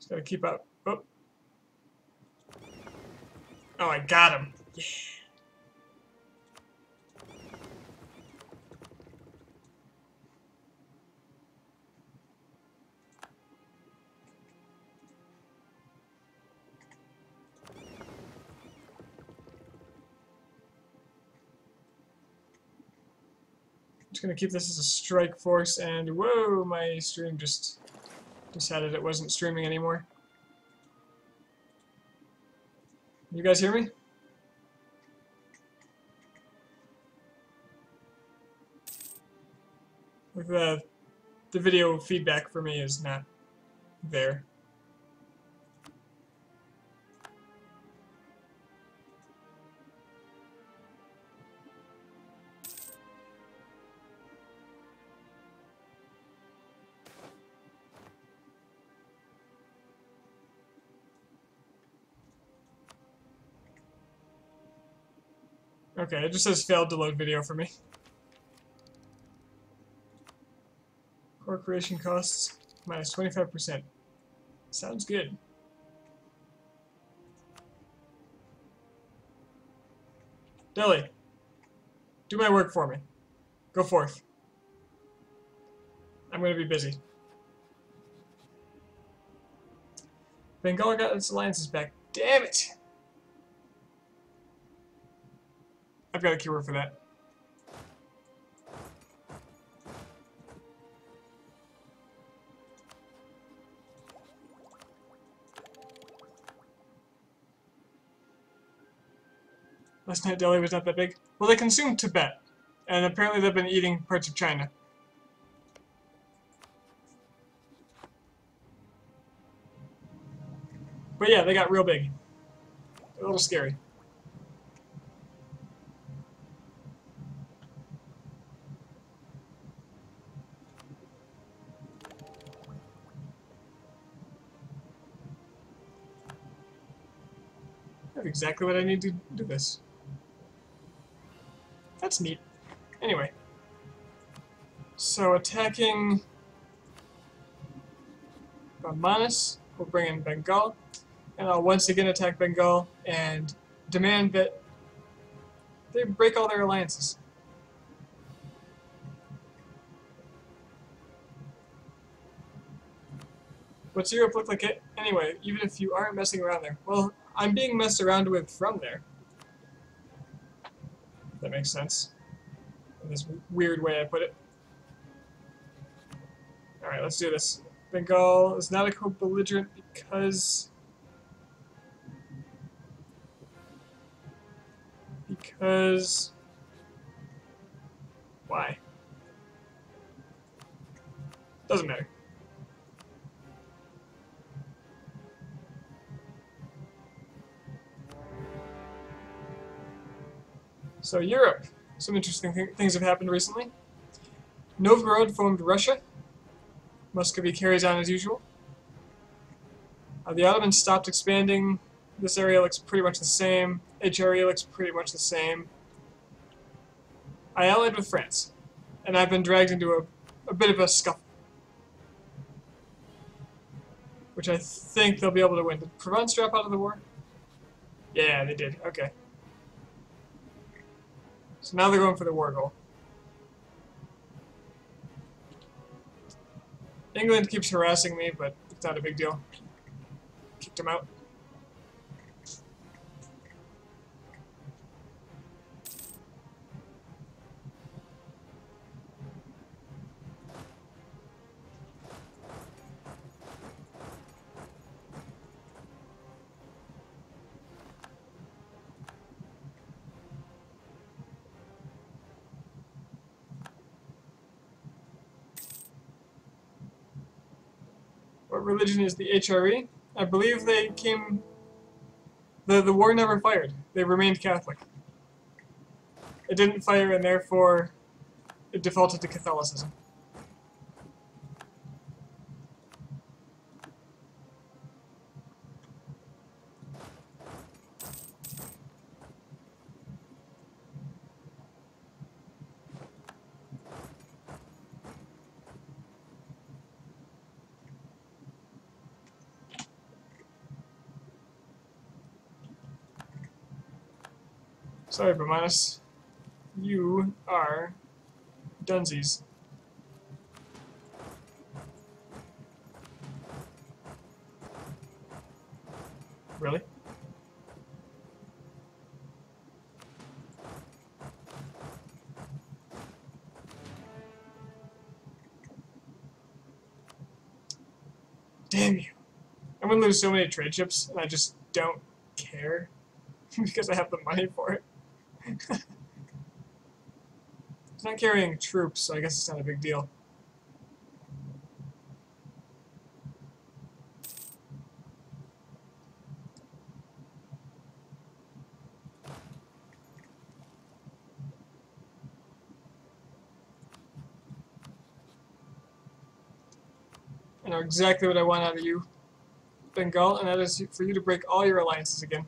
Just gotta keep up. Oh, oh, I got him. Yeah. Just gonna keep this as a strike force, and whoa, my stream just decided it wasn't streaming anymore. You guys hear me? Like the video feedback for me is not there. Okay, it just says failed to load video for me. Core creation costs minus 25%. Sounds good. Delhi, do my work for me. Go forth. I'm going to be busy. Bengal got its alliances back. Damn it! I've got a keyword for that. Last night Delhi was not that big. Well, they consumed Tibet, and apparently they've been eating parts of China. But yeah, they got real big. A little scary. I have exactly what I need to do this. That's neat. Anyway. So attacking Manas will bring in Bengal. And I'll once again attack Bengal and demand that they break all their alliances. What's Europe look like it anyway, even if you aren't messing around there? Well, I'm being messed around with from there. If that makes sense. In this weird way I put it. Alright, let's do this. Bengal is not a co-belligerent because... Why? Doesn't matter. So Europe. Some interesting things have happened recently. Novgorod formed Russia. Muscovy carries on as usual. The Ottomans stopped expanding. This area looks pretty much the same. HRE looks pretty much the same. I allied with France, and I've been dragged into a bit of a scuffle, which I think they'll be able to win. Did Provence drop out of the war? Yeah, they did. Okay. So now they're going for the war goal. England keeps harassing me, but it's not a big deal. Kicked him out. What religion is the HRE? I believe they came... The war never fired. They remained Catholic. It didn't fire, and therefore it defaulted to Catholicism. Sorry, Bermanus. You are dunsies. Really? Damn you. I'm gonna lose so many trade chips, and I just don't care because I have the money for it. It's not carrying troops, so I guess it's not a big deal. I know exactly what I want out of you, Bengal, and that is for you to break all your alliances again.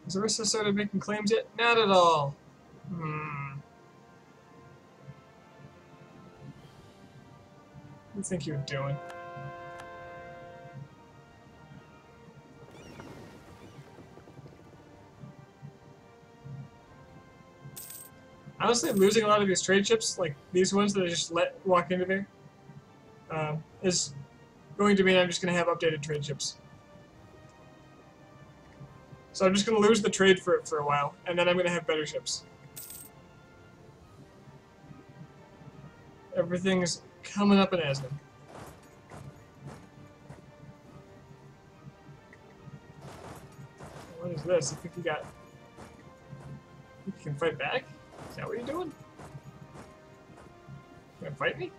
Has Orissa started making claims yet? Not at all. What do you think you're doing? Honestly, losing a lot of these trade chips, like these ones that I just let walk into there, is going to mean I'm just going to have updated trade chips. So I'm just going to lose the trade for it for a while, and then I'm going to have better ships. Everything is coming up in Aslan. What is this? You think you got... You can fight back? Is that what you're doing? You gonna fight me?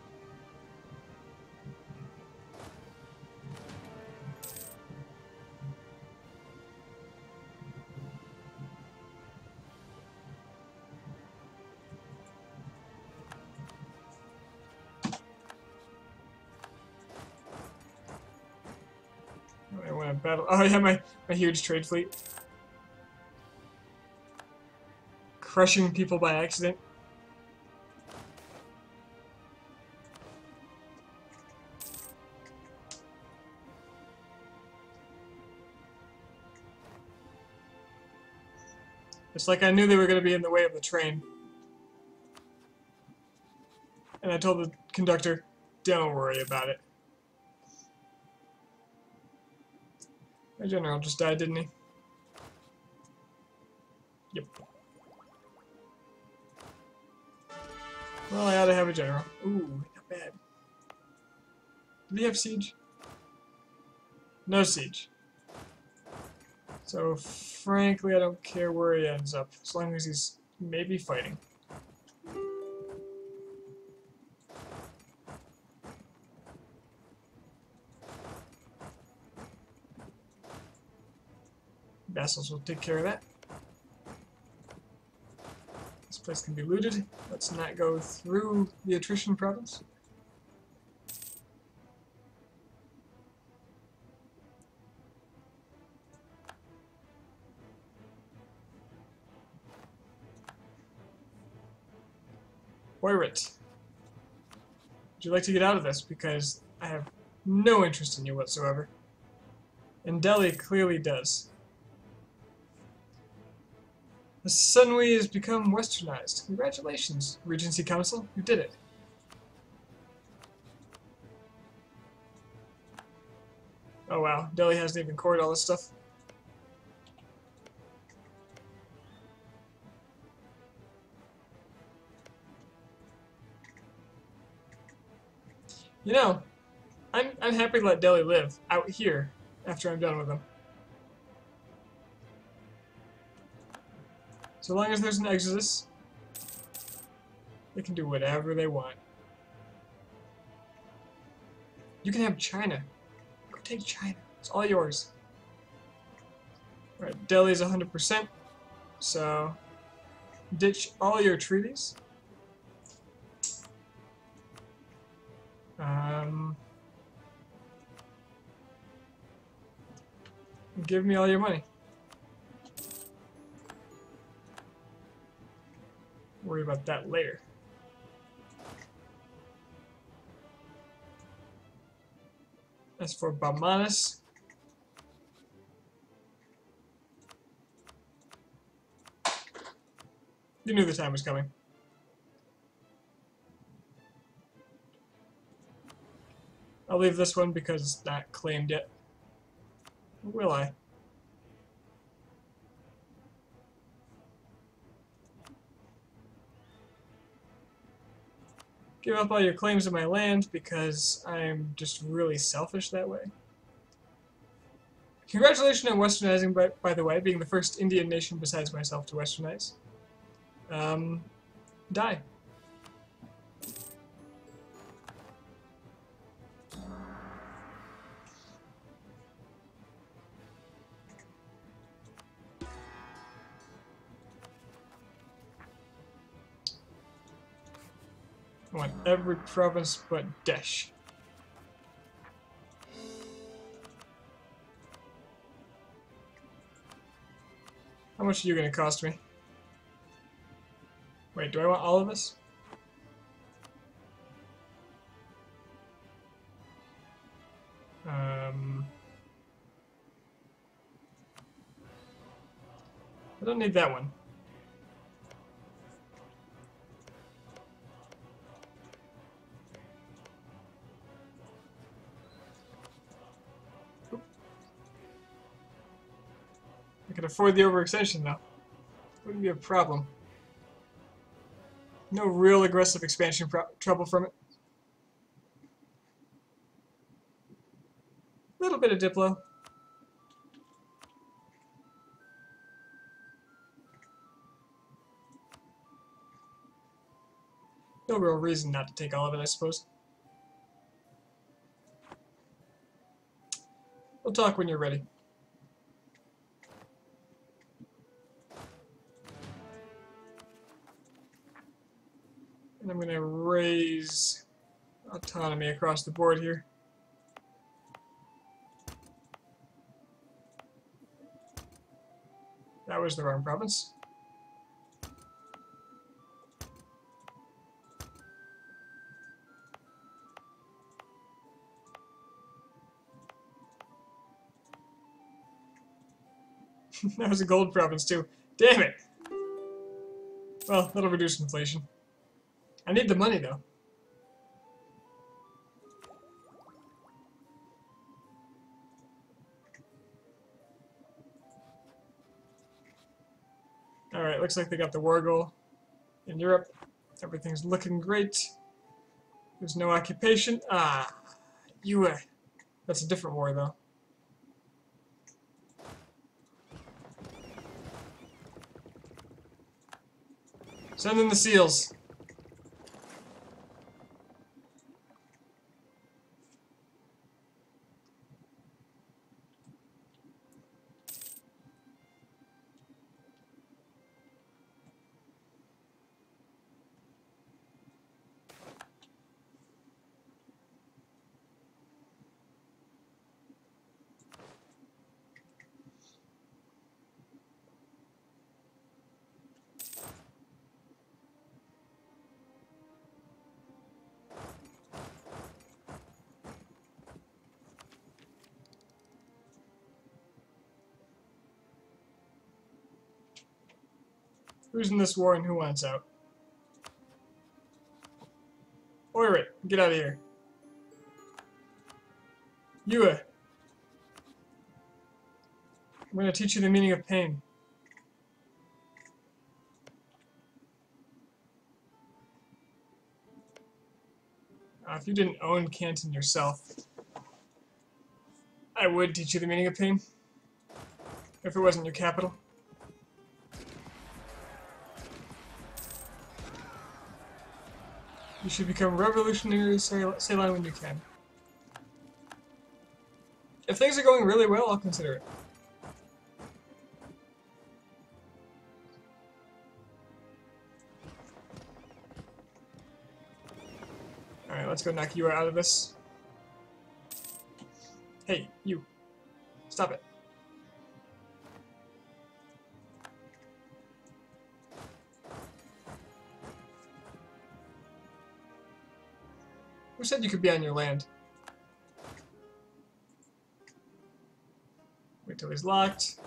I want to battle. Oh, yeah, my huge trade fleet. Crushing people by accident. It's like I knew they were going to be in the way of the train. And I told the conductor, don't worry about it. My general just died, didn't he? Yep. Well, I ought to have a general. Ooh, not bad. Did he have siege? No siege. So, frankly, I don't care where he ends up, as long as he's maybe fighting. Vassals will take care of that. This place can be looted. Let's not go through the attrition province. Poirot, would you like to get out of this? Because I have no interest in you whatsoever. And Delhi clearly does. The Sunway has become westernized. Congratulations, Regency Council. You did it. Oh wow, Delhi hasn't even cored all this stuff. You know, I'm happy to let Delhi live out here after I'm done with him. So long as there's an exodus, they can do whatever they want. You can have China. Go take China. It's all yours. Alright, Delhi's 100%, so ditch all your treaties. Give me all your money. Worry about that later. As for Bamanas, you knew the time was coming. I'll leave this one because it's not claimed yet. Will I? Give up all your claims to my land because I'm just really selfish that way. Congratulations on westernizing, by the way, being the first Indian nation besides myself to westernize. Die. I want every province but Desh. How much are you going to cost me? Wait, do I want all of this? I don't need that one. I can afford the overextension though. Wouldn't be a problem. No real aggressive expansion trouble from it. A little bit of Diplo. No real reason not to take all of it, I suppose. We'll talk when you're ready. And I'm going to raise autonomy across the board here. That was the wrong province. That was a gold province too. Damn it! Well, that'll reduce inflation. I need the money though. Alright, looks like they got the war goal in Europe. Everything's looking great. There's no occupation. Ah, that's a different war though. Send in the seals. Who's in this war and who wants out? Oirit, get out of here. Yua. I'm going to teach you the meaning of pain. If you didn't own Canton yourself, I would teach you the meaning of pain. If it wasn't your capital. You should become revolutionary Ceylon when you can. If things are going really well, I'll consider it. Let's go knock you out of this. Hey, you. Stop it. Who said you could be on your land? Wait till he's locked.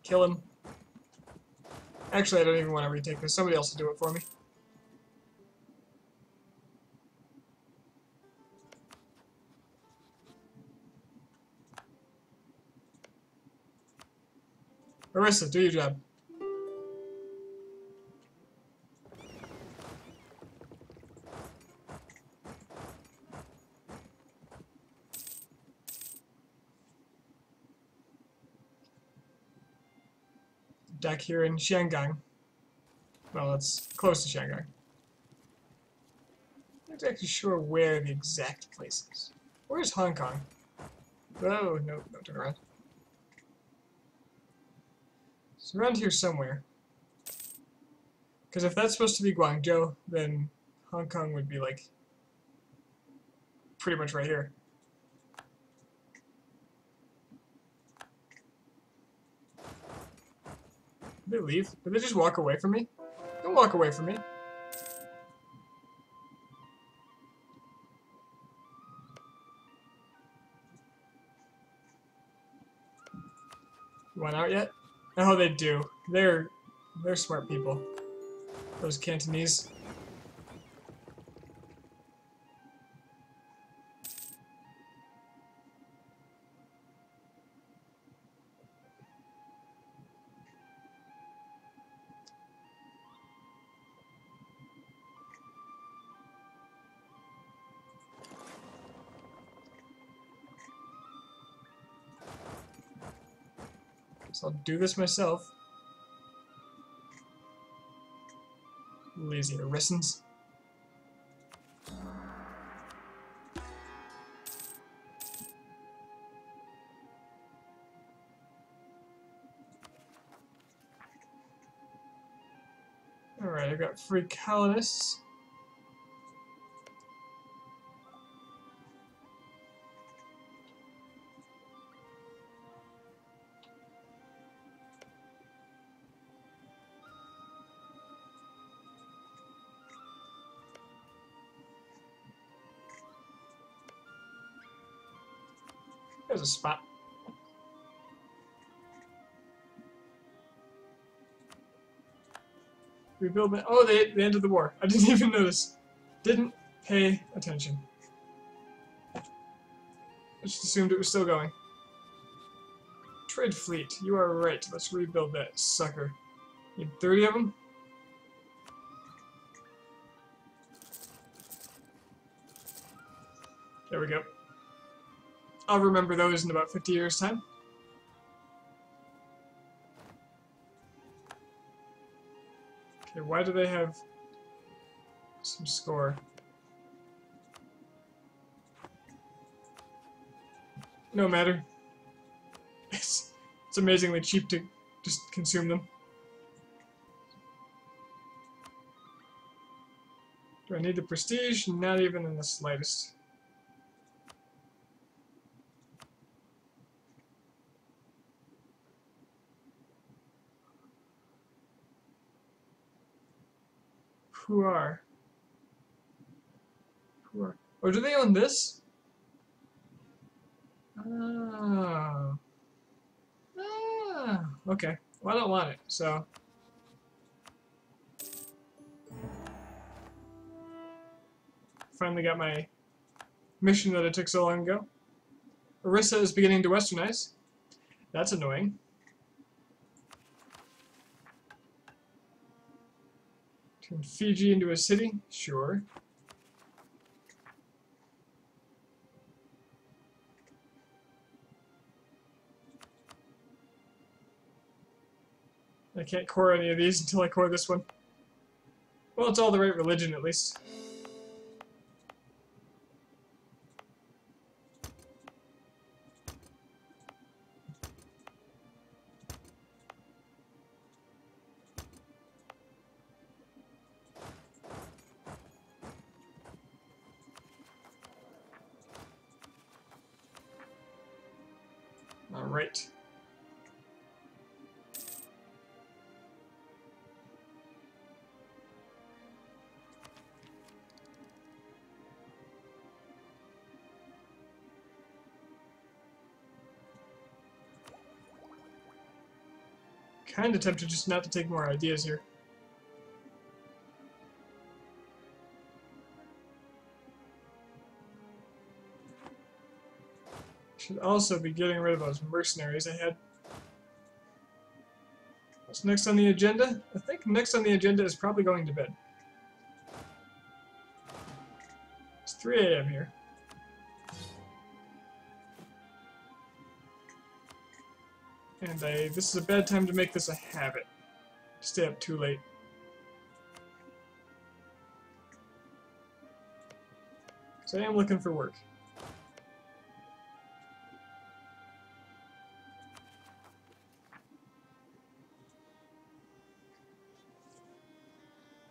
Kill him. Actually, I don't even want to retake this. Somebody else will do it for me. Marissa, do your job. Deck here in Shangang. Well, it's close to Shanghai. I'm not exactly sure where the exact place is. Where's Hong Kong? Oh, no, no, turn around. It's around here somewhere. Because if that's supposed to be Guangzhou, then Hong Kong would be like pretty much right here. Did they leave? Did they just walk away from me? Don't walk away from me. You want out yet? Oh, they do. They're smart people. Those Cantonese. So I'll do this myself. Lazy Arissans. Alright, I've got free colonists. There's a spot. Rebuild it. Oh, they ended the war. I didn't even notice. Didn't pay attention. I just assumed it was still going. Trade fleet. You are right. Let's rebuild that sucker. Need 30 of them? There we go. I'll remember those in about 50 years' time. Okay, why do they have some score? No matter. It's amazingly cheap to just consume them. Do I need the prestige? Not even in the slightest. Who are? Oh, do they own this? Oh. Ah. Okay. Well, I don't want it, so. Finally got my mission that it took so long ago. Orissa is beginning to westernize. That's annoying. Turn Fiji into a city? Sure. I can't core any of these until I core this one. Well, it's all the right religion, at least. Right. Kind of tempted just not to take more ideas here. Should also be getting rid of those mercenaries I had. What's next on the agenda? I think next on the agenda is probably going to bed. It's 3 a.m. here. And this is a bad time to make this a habit. Stay up too late. So I am looking for work.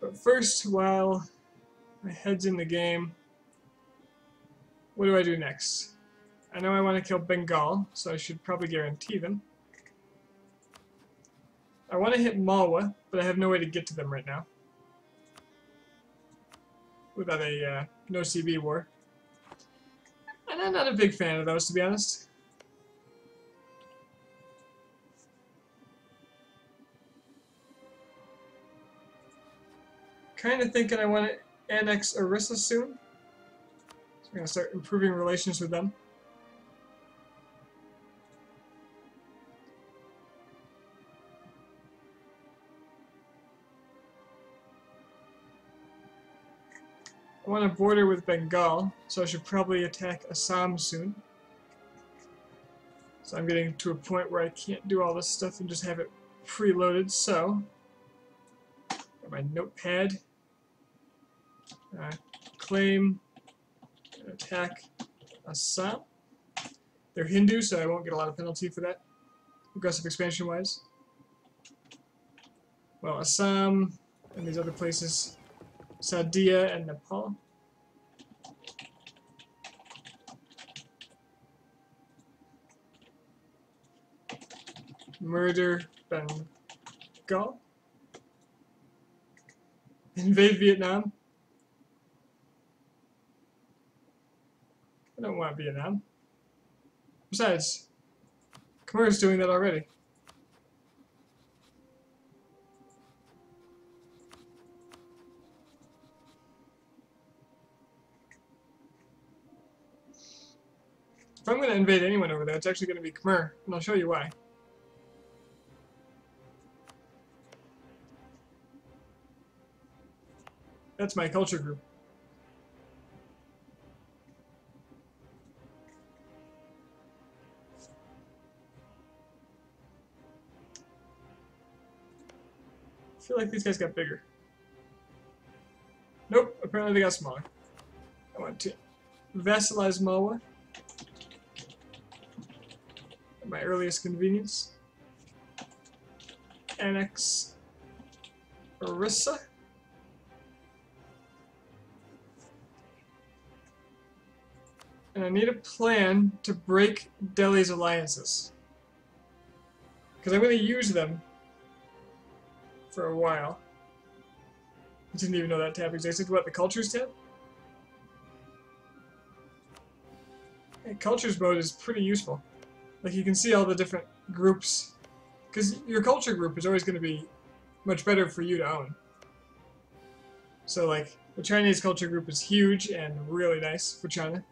But first, while my head's in the game, what do I do next? I know I want to kill Bengal, so I should probably guarantee them. I want to hit Malwa, but I have no way to get to them right now. Without a no CB war. And I'm not a big fan of those, to be honest. Kind of thinking I want to annex Orissa soon. So I'm going to start improving relations with them. I want to border with Bengal, so I should probably attack Assam soon. So I'm getting to a point where I can't do all this stuff and just have it preloaded, so... Got my notepad. Claim, attack Assam. They're Hindu, so I won't get a lot of penalty for that, aggressive expansion-wise. Well, Assam and these other places... Sadia and Nepal. Murder Bengal. Invade Vietnam. I don't want Vietnam. Besides, Khmer is doing that already. If I'm going to invade anyone over there, it's actually going to be Khmer, and I'll show you why. That's my culture group. I feel like these guys got bigger. Nope, apparently they got smaller. I want to vassalize Malwa. At my earliest convenience. Annex Orissa. And I need a plan to break Delhi's alliances. Because I'm going to use them for a while. I didn't even know that tab existed. What, the Cultures tab? Hey, Cultures mode is pretty useful. Like, you can see all the different groups. Because your culture group is always going to be much better for you to own. So, like, the Chinese culture group is huge and really nice for China.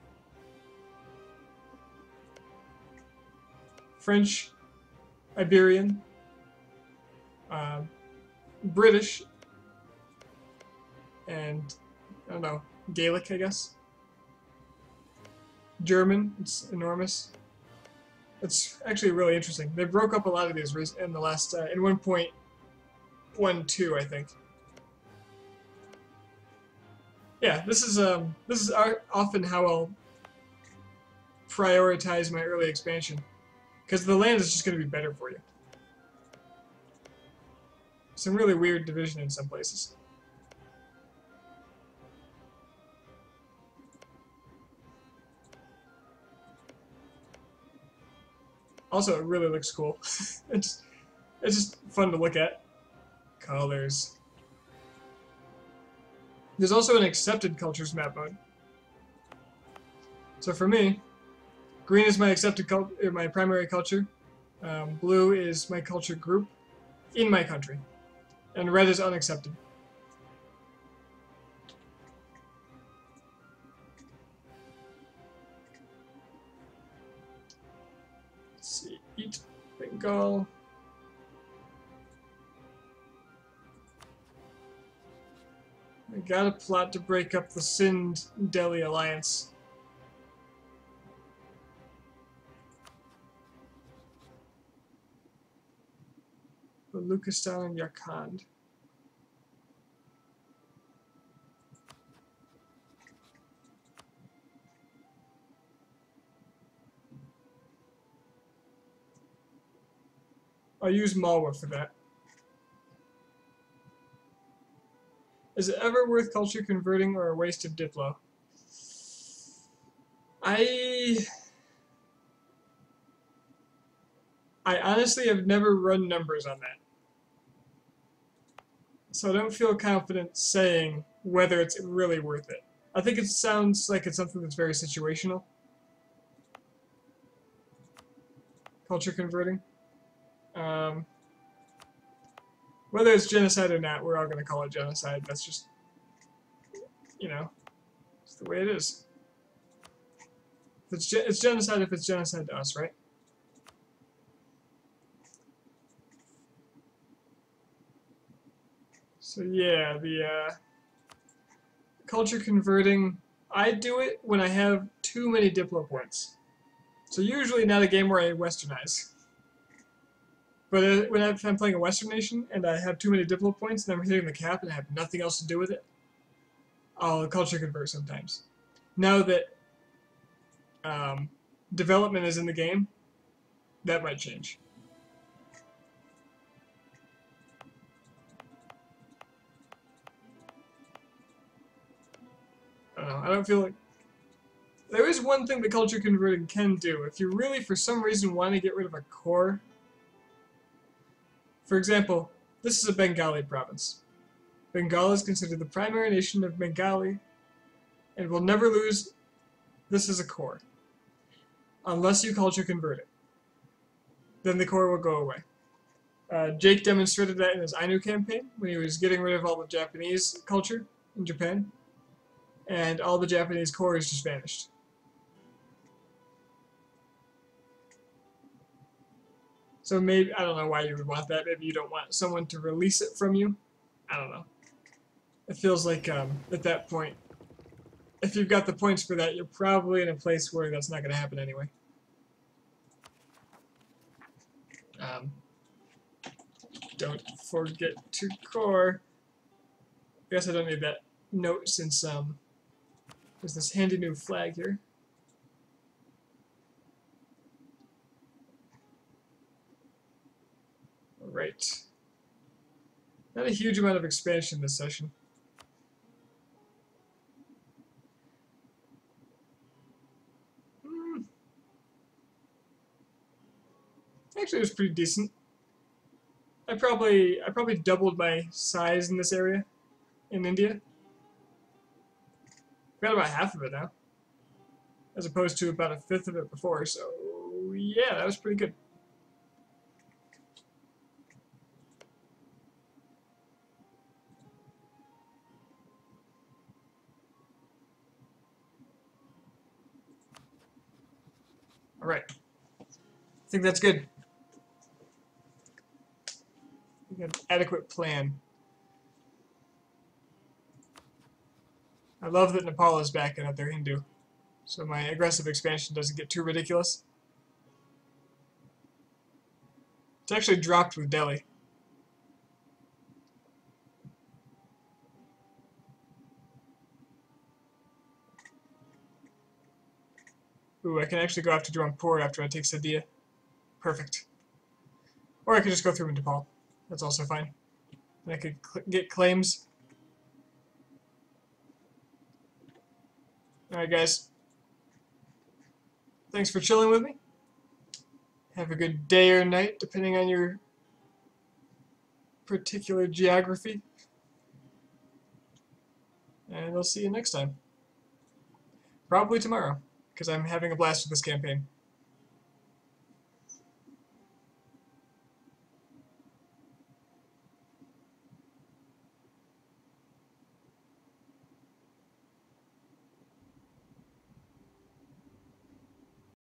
French, Iberian, British, and, I don't know, Gaelic, I guess. German, it's enormous. It's actually really interesting. They broke up a lot of these in the last, in 1.12, I think. Yeah, this is often how I'll prioritize my early expansion. Because the land is just going to be better for you. Some really weird division in some places. Also, it really looks cool. it's it's just fun to look at. Colors. There's also an accepted cultures map mode. So for me, green is my accepted my primary culture. Blue is my culture group in my country, and red is unaccepted. Let's see, eat Bengal. I got a plot to break up the Sind-Delhi alliance. Baluchistan and Yarkand. I'll use Malwa for that. Is it ever worth culture converting or a waste of Diplo? I honestly have never run numbers on that. So I don't feel confident saying whether it's really worth it. I think it sounds like it's something that's very situational. Culture converting. Whether it's genocide or not, we're all going to call it genocide. That's just, you know, it's the way it is. It's genocide if it's genocide to us, right? So yeah, the culture converting, I do it when I have too many Diplo points. So usually not a game where I westernize. But when I'm playing a Western nation and I have too many Diplo points and I'm hitting the cap and I have nothing else to do with it, I'll culture convert sometimes. Now that development is in the game, that might change. I don't know. I don't feel like... There is one thing that culture converting can do. If you really, for some reason, want to get rid of a core... For example, this is a Bengali province. Bengal is considered the primary nation of Bengali and will never lose this as a core. Unless you culture convert it. Then the core will go away. Jake demonstrated that in his Ainu campaign when he was getting rid of all the Japanese culture in Japan. And all the Japanese cores just vanished. So maybe, I don't know why you would want that. Maybe you don't want someone to release it from you. I don't know. It feels like at that point, if you've got the points for that, you're probably in a place where that's not going to happen anyway. Don't forget to core. I guess I don't need that note since there's this handy new flag here. Alright. Not a huge amount of expansion this session. Actually, it was pretty decent. I probably doubled my size in this area in India. Got about half of it now, as opposed to about a fifth of it before. So yeah, that was pretty good. All right, I think that's good. We got an adequate plan. I love that Nepal is back and that they're Hindu, so my aggressive expansion doesn't get too ridiculous. It's actually dropped with Delhi. Ooh, I can actually go after Jaunpur after I take Sadia. Perfect. Or I could just go through Nepal. That's also fine. And I could get claims. Alright guys. Thanks for chilling with me. Have a good day or night, depending on your particular geography. And I'll see you next time. Probably tomorrow, because I'm having a blast with this campaign.